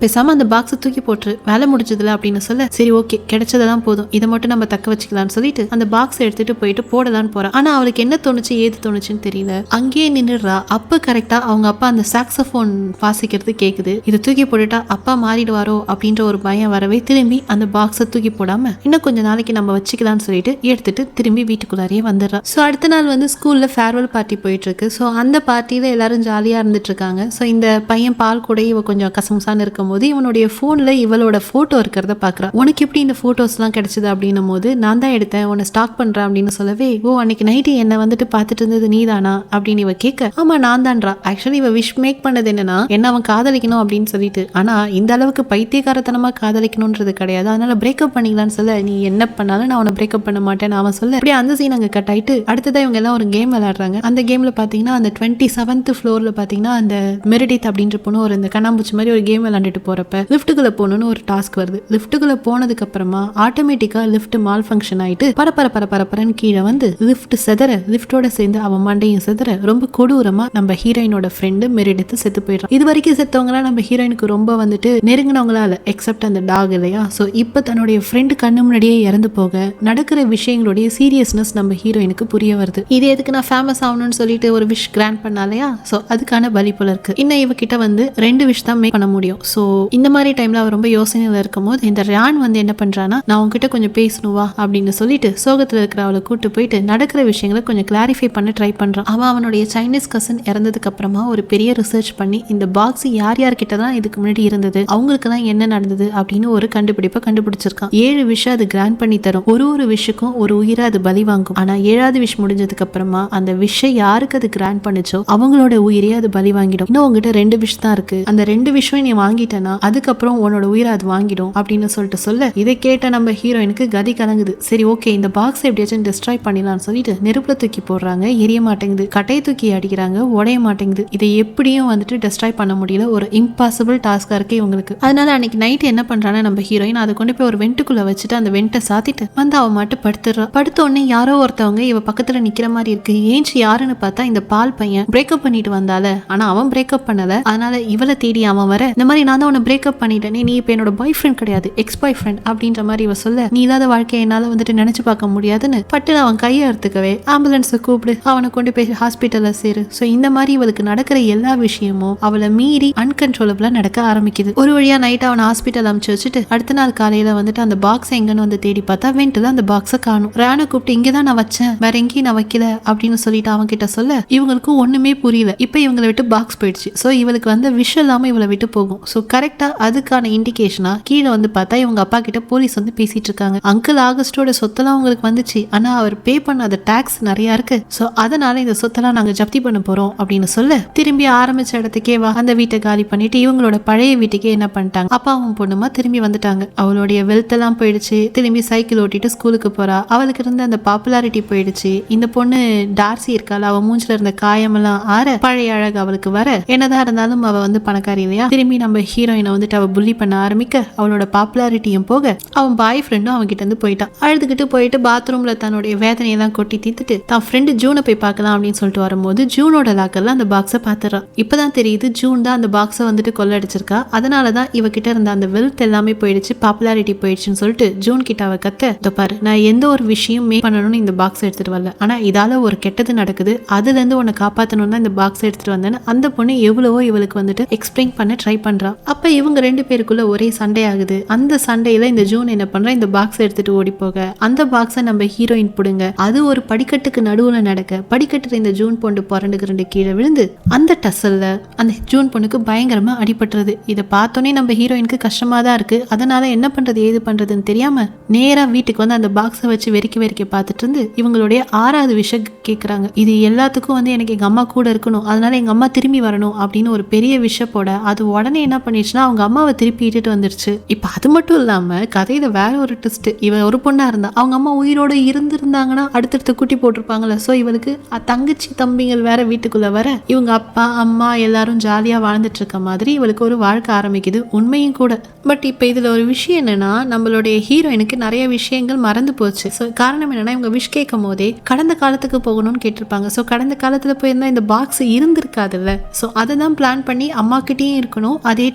பேசாம அந்த பாக்ஸை தூக்கி போட்டு வேலை முடிச்சதுல அப்படின்னு சொல்ல, சரி ஓகே கிடைச்சதான் போதும், இதை மட்டும் நம்ம தக்க வச்சுக்கலாம்னு சொல்லிட்டு அந்த பாக்ஸ் எடுத்துட்டு போயிட்டு போடலான்னு போறா. ஆனா அவளுக்கு என்ன தோணுச்சு ஏது தோணுச்சுன்னு தெரியல. அங்கேயே நின்னுடுறா. அப்ப கரெக்டா அவங்க அப்பா அந்த சாக்ஸோஃபோன் வாசிக்கிறது கேக்குது. இதை தூக்கி போட்டுட்டா அப்பா மாறிடுவாரோ அப்படின்ற ஒரு பயம் வரவே, திரும்பி அந்த பாக்ஸை தூக்கி போடாம இன்னும் கொஞ்ச நாளைக்கு நம்ம வச்சுக்கலாம்னு சொல்லிட்டு எடுத்துட்டு திரும்பி வீட்டுக்குள்ளாரியே வந்துடுறா. ஸோ அடுத்த நாள் வந்து ஸ்கூல்ல ஃபேர்வெல் பார்ட்டி போயிட்டு இருக்கு. ஸோ அந்த பார்ட்டியில எல்லாரும் ஜாலியா இருந்துட்டு இருக்காங்க. ஸோ இந்த பையன் பால் கூட இவ கொஞ்சம் கசமுசான்னு இருக்கும் போது இவனுடைய போன்ல இவளோட போட்டோ இருக்கிறத பாக்குறா. உனக்கு எப்படி இந்த போட்டோஸ் எல்லாம் கிடைச்சது அப்படின்னும் போது, நான் தான் எடுத்தேன், உன்னை ஸ்டாக் பண்றேன் அப்படின்னு சொல்லவே, ஓ அன்னைக்கு நைட்டு என்ன வந்துட்டு பார்த்துட்டு இருந்தது நீதானா அப்படின்னு இவ கேட்க, ஆமா நான் தான்றா. ஆக்சுவலி இவ விஷ் மேக் பண்ணது என்னன்னா, என்ன அவன் காதலிக்கணும் அப்படின்னு சொல்லிட்டு. ஆனா இந்த அளவுக்கு பைத்தியக்காரத்தனமா காதலிக்கணும்ன்றது கிடையாது, அதனால பிரேக்கப் பண்ணிக்கலாம்னு சொல்ல, நீ என்ன பண்ணாலும் நான் அவனை பிரேக்கப் பண்ண மாட்டேன் அவன் சொல்ல, அப்படியே அந்த சீன் அங்க கட் ஆயிட்டு அடுத்ததான் இவங்க எல்லாம் ஒரு கேம் விளையாடுறாங்க. அந்த கேம்ல பாத்தீங்கன்னா அந்த 27th ஃப்ளோர்ல பாத்தீங்கன்னா அந்த மெரிடித் அப்படின்ற பொண்ணு ஒரு இந்த கண்ணாம்பூச்சி மாதிரி ஒரு கேம் விளையாண்டுட்டு போறப்ப லிஃப்ட்டுக்குள்ள போகணும்னு ஒரு டாஸ்க் வருது. லிஃப்ட்டுக்குள்ள போனதுக்கு அப்புறமா ஆட்டோமேட்டிக்கா லிஃப்ட் மால் ஃபங்க்ஷன் ஆயிட்டு பரப்பரன்னு கீழே வந்து லிஃப்ட் செதற, லிஃப்டோட சேர்ந்து அவன் மண்டையும் செதற ரொம்ப கொடூரமா நம்ம ஹீரோயினோட ஃப்ரெண்டு மெரிடித் செத்து போயிடுறான். இது வரைக்கும் செத்தவங்களா நம்ம ஹீரோயினுக்கு ரொம்ப வந்துட்டு நெருங்கினவங்களா இல்ல, எக்ஸப்ட் அந்த டாக் இல்லையா. சோ இப்ப தன்னுடைய ஃப்ரெண்டு கண்ணு முன்னாடியே இறந்து போக நடக்கிற விஷயங்களுடைய சீரியஸ்னஸ் நம்ம ஹீரோயினுக்கு புரிய வருது. இது எதுக்கு நான் ஃபேமஸ் ஆகணும்னு சொல்லிட்டு ஒரு விஷ் கிராண்ட் பண்ணாலையா, சோ அதுக்கான பலி போல இருக்கு. இன்னும் இவகிட்ட வந்து 2 விஷ் தான் மேக் பண்ண முடியும். சோ இந்த மாதிரி டைம்ல அவ ரொம்ப யோசனையில இருக்கும் போது இந்த ரான் வந்து என்ன பண்றானா, நான் உங்ககிட்ட கொஞ்சம் பேசணுவா அப்படின்னு சொல்லிட்டு சோகத்துல இருக்கிற அவளை கூட்டு போயிட்டு நடக்கிற விஷயங்களை கொஞ்சம் கிளாரிஃபை பண்ண ட்ரை பண்றான். அவனுடைய சைனீஸ் கசின் இறந்ததுக்கு அப்புறமா ஒரு பெரிய ரிசர்ச் பண்ணி இந்த பாக்ஸ் யார் யார்கிட்ட தான் இதுக்கு முன்னாடி இருந்தது, அவங்களுக்கு யாருக்கெல்லாம் என்ன நடந்தது அப்படின்னு ஒரு கண்டுபிடிப்பை கண்டுபிடிச்சிருக்கான். 7 விஷயம் அது கிராண்ட் பண்ணி தரும். ஒரு விஷயக்கும் ஒரு உயிரை அது பலி வாங்கும். ஆனா 7வது விஷ் முடிஞ்சதுக்கு அப்புறமா அந்த விஷயம் யாருக்கு அது கிராண்ட் பண்ணுச்சோ அவங்களோட உயிரையே அது பலி வாங்கிடும். இன்னும் உங்ககிட்ட 2 விஷ் தான் இருக்கு, அந்த 2 விஷயம் நீ வாங்கிட்டேன்னா அதுக்கப்புறம் உன்னோட உயிரை அது வாங்கிடும் அப்படின்னு சொல்ல இதை கேட்ட நம்ம ஹீரோயினுக்கு கதி கலங்குது. சரி ஓகே, இந்த பாக்ஸ் எப்படியாச்சும் டிஸ்ட்ராய் பண்ணிடலாம்னு சொல்லிட்டு நெருப்புல தூக்கி போடுறாங்க. எரிய மாட்டேங்குது. கட்டையை தூக்கி அடிக்கிறாங்க, உடைய மாட்டேங்குது. இதை எப்படியும் வந்துட்டு டிஸ்ட்ராய் பண்ண முடியல. ஒரு இம்பாசிபிள் டாஸ்கா இருக்கு இவங்களுக்கு. அதனால அன்னைக்கு நைட் என்ன பண்றாங்க நம்ம ஹீரோயின், அதை கொண்டு போய் ஒரு வெண்ட்டுக்குள்ள வச்சுட்டு அந்த வெண்ட்டை சாத்திட்டு வந்து அவ மட்டும் படுத்துறா. படுத்த உடனே யாரோ ஒருத்தவங்க இவ பக்கத்துல நிக்கிற மாதிரி இருக்கு. ஏஞ்சி யாருன்னு பார்த்தா இந்த பால் பையன் பிரேக்கப் பண்ணிட்டு வந்தால, ஆனா அவன் பிரேக்கப் பண்ணல. அதனால இவளை தேடி அவன் வர, இந்த மாதிரி நான் தான் உன்னை பிரேக்கப் பண்ணிட்டேனே, நீ இப்ப என்னோட பாய் ஃப்ரெண்ட் கிடையாது, எக்ஸ் பாய் ஃப்ரெண்ட் அப்படின்ற மாதிரி இவ சொல்ல, நீ இல்லாத வாழ்க்கையை என்னால வந்துட்டு நினைச்சு பார்க்க முடியாதுன்னு பட்டு அவன் கையை எடுத்துக்கவே ஆம்புலன்ஸை கூப்பிடு, அவனை கொண்டு போய் ஹாஸ்பிட்டல்ல சேரு. சோ இந்த மாதிரி இவளுக்கு நடக்கிற எல்லா விஷயமும் அவளை மீறி அன்கன்ட்ரோலபிளா நடக்க ஆரம்பிக்குது. ஒரு வழியா நைட் அவனை ஹாஸ்பிட்டல் அனுப்பிச்சு வச்சுட்டு அடுத்த நாள் காலையில வந்துட்டு அந்த பாக்ஸ் எங்கன்னு வந்து தேடி பார்த்தா வெண்ட்டுல அந்த பாக்ஸை காணும். ராணு கூப்பிட்டு இங்கதான் நான் வச்சேன், வேற எங்கேயும் நான் வைக்கல அப்படின்னு சொல்லிட்டு அவன் கிட்ட சொல்ல இவங்களுக்கு ஒண்ணுமே புரியல. இப்ப இவங்களை விட்டு பாக்ஸ் போயிடுச்சு. சோ இவளுக்கு வந்து விஷயம் இல்லாம இவளை விட்டு போகும். சோ கரெக்டா அதுக்கான இண்டிகேஷனா கீழே வந்து பார்த்தா இவங்க அப்பா கிட்ட போலீஸ் வந்து பேசிட்டு இருக்காங்க. அங்கிள் ஆகஸ்டோட சொத்தெல்லாம் உங்களுக்கு வந்துச்சு, ஆனா அவர் பே பண்ணாத டாக்ஸ் நிறைய இருக்கு, சோ அதனால இந்த சொத்தெல்லாம் நாங்க ஜப்தி பண்ண போறோம் அப்படின்னு சொல்ல திரும்பி ஆரம்பிச்ச இடத்துக்கே வா, அந்த வீட்டை காலி பண்ணிட்டு இவங்களோட பழைய வீட்டுக்கே என்ன பண்ணிட்டாங்க, அப்பாவும் பொண்ணுமா திரும்பி வந்துட்டாங்க. அவளுடைய வெல்த் எல்லாம் போயிடுச்சு. திரும்பி சைக்கிள் ஓட்டிட்டு ஸ்கூலுக்கு போறா. அவளுக்கு இருந்த அந்த பாப்புலாரிட்டி போயிடுச்சு. இந்த பொண்ணு டார்சி இருக்கால, அவ மூஞ்சில இருந்த காயமெல்லாம் ஆற பழைய அழகு அவளுக்கு வர, என்னதான் இருந்தாலும் அவ வந்து பணக்காரி இல்லையா. திரும்பி நம்ம ஹீரோயினை வந்துட்டு அவ புள்ளி பண்ண ஆரம்பிக்க அவளோட பாப்புலாரிட்டியும் போக அவன் பாய் ஃப்ரெண்டும் அவகிட்ட இருந்து போயிட்டான். அழுதுகிட்டு போயிட்டு பாத்ரூம்ல தன்னுடைய வேதனையெல்லாம் கொட்டி தீத்துட்டு தான் ஃப்ரெண்டு ஜூனை போய் பார்க்கலாம் அப்படின்னு சொல்லிட்டு வரும்போது ஜூனோட லாக்கர்ல அந்த பாக்ஸை பாத்துறான். இப்பதான் தெரியுது ஜூன் தான் அந்த பாக்ஸை வந்துட்டு கொள்ளடிச்சிருக்கா. அதனாலதான் இவகிட்ட இருந்த அந்த வெல்த் எல்லாமே போயிடுச்சு, பாப்புலாரிட்டி போயிடுச்சுன்னு சொல்லிட்டு ஜூன் கிட்ட அவ கத்த, பாரு நான் எந்த ஒரு விஷயம் மேக் பண்ணணும்னு இந்த பாக்ஸ் எடுத்துட்டு வரல, ஆனா இதால ஒரு கெட்டது நடக்குது, அதுல இருந்து உன்னை காப்பாத்தணும் தான் இந்த பாக்ஸ் எடுத்துட்டு வந்தேன்னு அந்த பொண்ணு எவ்வளவோ இவளுக்கு வந்துட்டு எக்ஸ்பிளைன் பண்ண ட்ரை பண்றா. அப்ப இவங்க 2 பேருக்குள்ள ஒரே சண்டை ஆகுது. அந்த சண்டையில இந்த ஜூன் என்ன பண்றா, இந்த பாக்ஸ் எடுத்துட்டு ஓடி போக அந்த பாக்ஸை நம்ம ஹீரோயின் புடுங்க, அது ஒரு படிக்கட்டுக்கு நடுவுல நடக்க படிக்கட்டுல இந்த ஜூன் பொண்ணு புரண்டுக்கு கீழே விழுந்து அந்த டசல்ல அந்த ஜூன் பொண்ணுக்கு பயங்கரமா அடிபட்டுறது. இதை பார்த்தோன்னே நம்ம ஹீரோயினுக்கு கஷ்டமா தான் இருக்கு. அதனால என்ன பண்றது ஏது பண்றதுன்னு தெரியாம நேரா வீட்டுக்கு வந்து அந்த பாக்ஸை வச்சு வெறிக்க பார்த்துட்டு இருந்து இவங்களுடைய 6வது விஷயம் கேட்கறாங்க. இது எல்லாத்துக்கும் வந்து எனக்கு எங்க அம்மா கூட இருக்கணும், அதனால எங்க அம்மா திரும்பி வரணும் அப்படின்னு ஒரு பெரிய விஷயம் போட அது உடனே என்ன பண்ணிடுச்சுன்னா அவங்க அம்மாவை திருப்பி இட்டுட்டு வந்துருச்சு. இப்ப அது மட்டும் இல்லாம கதையில வேற ஒரு ட்விஸ்ட், இவ ஒரு பொண்ணா இருந்தா அவங்க அம்மா உயிரோட இருந்திருந்தாங்கன்னா அடுத்தடுத்து குட்டி போட்டிருப்பாங்கல்ல. சோ இவளுக்கு தங்கச்சி தம்பிகள் வேற வீட்டுக்குள்ள வர இவங்க அப்பா அம்மா எல்லாரும் ஜாலியா வாழ்ந்துட்டு இருக்க மாதிரி இவளுக்கு ஒரு வாழ்க்கை ஆரம்பிக்குது. உண்மையும் கூட. பட் இப்ப இதுல ஒரு விஷயம் என்னன்னா நம்மளுடைய ஹீரோயினுக்கு நிறைய விஷயங்கள் மறந்து போச்சு. ஸோ காரணம் என்னன்னா இவங்க விஷ் கேட்கும் போதே கடந்த காலத்துக்கு போகணும்னு கேட்டிருப்பாங்க. ஸோ கடந்த காலத்துல போயிருந்தா இந்த பாக்ஸ் இருந்திருக்காதுல்ல. ஸோ அதை தான் பிளான் பண்ணி அம்மா கிட்டேயும் இருக்கணும், அதே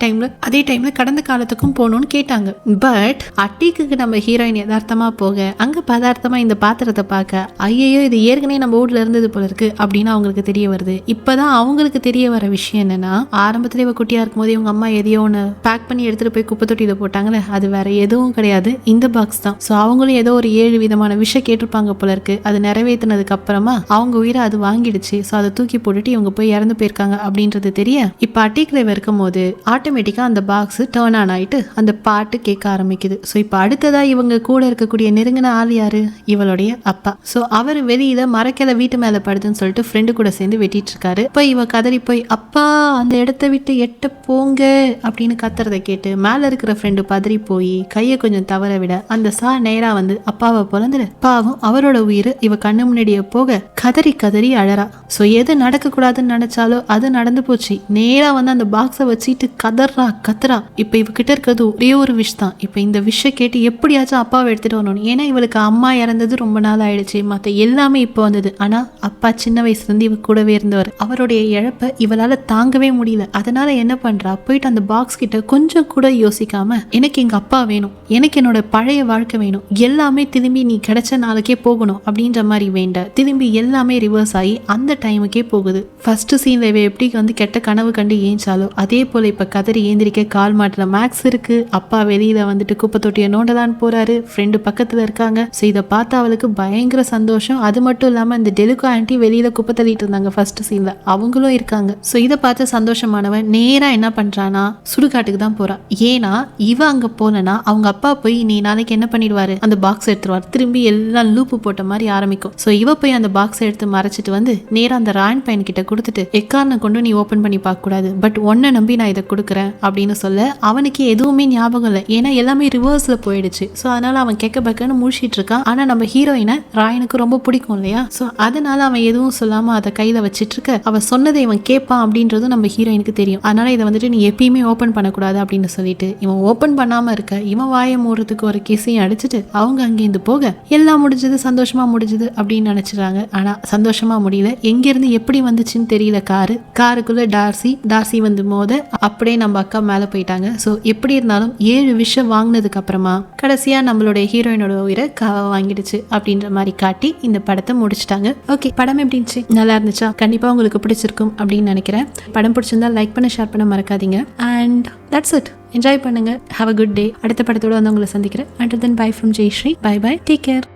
டைம்ல கடந்த காலத்துக்கும் போகணும்னு கேட்டாங்க. பட் அட்டிக்கு நம்ம ஹீரோயின் யதார்த்தமா போக அங்க பதார்த்தமா இந்த பாத்திரத்தை பார்க்க ஐயோ இது ஏற்கனவே நம்ம வீட்ல இருந்தது போல இருக்கு அப்படின்னு அவங்களுக்கு தெரிய வருது. இப்பதான் அவங்களுக்கு தெரிய வர விஷயம் என்னன்னா ஆரம்பத்துல இவ குட்டியா இருக்கும் போது இவங்க அம்மா எதையோ ஒன்று பேக் பண்ணி எடுத்துட்டு போய் குப்பை தொட்டியில போட்டாங்களே, அது வேற எதுவும் கிடையாது, இந்த பாக்ஸ் தான். ஸோ அவங்களும் ஏதோ ஒரு 7 விதமான விஷயம் கேட்டிருப்பாங்க போல இருக்கு. அது நிறைவேற்றினதுக்கு அப்புறமா அவங்க உயிரை அது வாங்கிடுச்சு. ஸோ அதை தூக்கி போட்டுட்டு இவங்க போய் இறந்து போயிருக்காங்க அப்படின்றது தெரிய இப்போ அட்டிக்கில் இருக்கும் போது ஆட்டோமேட்டிக்கா அந்த பாக்ஸ் டர்ன் ஆன் ஆயிட்டு அந்த பாட்டு கேட்க ஆரம்பிக்குது. ஸோ இப்போ அடுத்ததா இவங்க கூட இருக்கக்கூடிய நெருங்கின ஆள் யாரு, இவளுடைய அப்பா. ஸோ அவர் வெளியில மரக்கில வீட்டு மேல படுதுன்னு சொல்லிட்டு ஃப்ரெண்டு கூட சேர்ந்து வெட்டிட்டு இருக்காரு. இப்போ இவ கதறி போய் அப்பா அந்த இடத்த விட்டு எட்ட போங்க அப்படின்னு கத்துறதை கேட்டு மேல இருக்கிற ஃப்ரெண்டு பதறி போய் கையை கொஞ்சம் தவற விட அந்த சார் நேரா வந்து அப்பாவை பொழந்துடு. பாவம் அவரோட உயிர் இவ கண்ணு முன்னாடியே போக கதறி கதறி அழறா. ஸோ எது நடக்க கூடாதுன்னு நினைச்சாலோ அது நடந்து போச்சு. நேரா வந்து அந்த பாக்ஸை வச்சுட்டு கத்துறா. இப்ப இவகிட்ட இருக்கிறது ஒரே ஒரு விஷ் தான். இப்ப இந்த விஷயம் கேட்டு எப்படியாச்சும் அப்பாவை எடுத்துட்டு வரணும். ஏன்னா இவளுக்கு அம்மா இறந்தது ரொம்ப நாள் ஆயிடுச்சு, மத்த எல்லாமே இப்போ வந்தது. ஆனா அப்பா சின்ன வயசுல இருந்து இவ கூடவே இருந்தவர். அவருடைய இழப்ப இவளால தாங்கவே முடியல. அதனால என்ன பண்றா, போயிட்டு அந்த பாக்ஸ் கிட்ட கொஞ்சம் கூட யோசிக்காம எனக்கு எங்க அப்பா வேணும், எனக்கு என்னோட பழைய வாழ்க்கை வேணும், எல்லாமே திரும்பி நீ கிடைச்ச நாளைக்கே போகணும் அப்படின்ற மாதிரி வேண்ட திரும்பி எல்லாமே ரிவர்ஸ் ஆகி அந்த டைமுக்கே போகுது. ஃபர்ஸ்ட் சீன்ல இவ எப்படி வந்து கெட்ட கனவு கண்டு ஏஞ்சாலோ அதே போல இப்ப கதறி ஏந்திரிக்க கால் மாட்டுற மேக்ஸ் இருக்கு. அப்பா வெளியில வந்துட்டு குப்பை தொட்டியை நோண்டலான்னு போறாரு, ஃப்ரெண்டு பக்கத்துல இருக்காங்க. ஸோ இதை பார்த்து அவளுக்கு பயங்கர சந்தோஷம். அது மட்டும் இல்லாம இந்த டெலுகா ஆண்டி வெளியில குப்பை தள்ளிட்டு இருந்தாங்க ஃபர்ஸ்ட் சீன்ல, அவங்களும் இருக்காங்க. ஸோ இதை பார்த்து சந்தோஷமானவன் நேரா என்ன பண்றானா சுடுகாட்டுக்கு இடத்துக்கு தான் போறா. ஏன்னா இவ அங்க போனா அவங்க அப்பா போய் நீ நாளைக்கு என்ன பண்ணிடுவாரு, அந்த பாக்ஸ் எடுத்துருவாரு, திரும்பி எல்லாம் லூப்பு போட்ட மாதிரி ஆரம்பிக்கும். சோ இவ போய் அந்த பாக்ஸ் எடுத்து மறைச்சிட்டு வந்து நேரா அந்த ராயன் பையன் கிட்ட கொடுத்துட்டு எக்காரணம் கொண்டு நீ ஓபன் பண்ணி பார்க்க கூடாது, பட் ஒன்ன நம்பி நான் இதை கொடுக்குறேன் அப்படின்னு சொல்ல அவனுக்கு எதுவுமே ஞாபகம் இல்லை. ஏன்னா எல்லாமே ரிவர்ஸ்ல போயிடுச்சு. சோ அதனால அவன் கெக்க பக்கன்னு முடிச்சிட்டு இருக்கான். ஆனா நம்ம ஹீரோயினை ராயனுக்கு ரொம்ப பிடிக்கும் இல்லையா, சோ அதனால அவன் எதுவும் சொல்லாம அதை கையில வச்சிட்டு இருக்க அவ சொன்னதை இவன் கேட்பான் அப்படின்றதும் நம்ம ஹீரோயினுக்கு தெரியும். அதனால இதை வந்துட்டு நீ எப்பயுமே ஓபன் பண்ணக்கூடாது அப்படின்னு சொல்லிட்டு இவன் ஓபன் பண்ணாம இருக்க இவன் வாயை மூடுறதுக்கு ஒரு கிசையும் அடிச்சுட்டு அவங்க அங்கேருந்து போக எல்லாம் முடிஞ்சது, சந்தோஷமா முடிஞ்சது அப்படின்னு நினைச்சிடறாங்க. ஆனா சந்தோஷமா முடியல. எங்க இருந்து எப்படி வந்துச்சுன்னு தெரியல. காருக்குள்ள டார்சி வந்து மோத அப்படியே நம்ம அக்கா மேல போயிட்டாங்க. சோ எப்படி இருந்தாலும் 7 விஷம் வாங்கினதுக்கு அப்புறமா கடைசியா நம்மளுடைய ஹீரோயினோட உயிரை காவா வாங்கிடுச்சு அப்படின்ற மாதிரி காட்டி இந்த படத்தை முடிச்சிட்டாங்க. ஓகே, படம் எப்படி இருந்துச்சு? நல்லா இருந்துச்சா? கண்டிப்பா உங்களுக்கு பிடிச்சிருக்கும் அப்படின்னு நினைக்கிறேன். படம் பிடிச்சிருந்தா லைக் பண்ண, ஷேர் பண்ண மறக்காதீங்க. And that's it. என்ஜாய் பண்ணுங்க. Have a good day. அடுத்த படத்தோட வந்து உங்களை சந்திக்கிறேன். Until then, bye from Jayashree. Bye bye. Take care.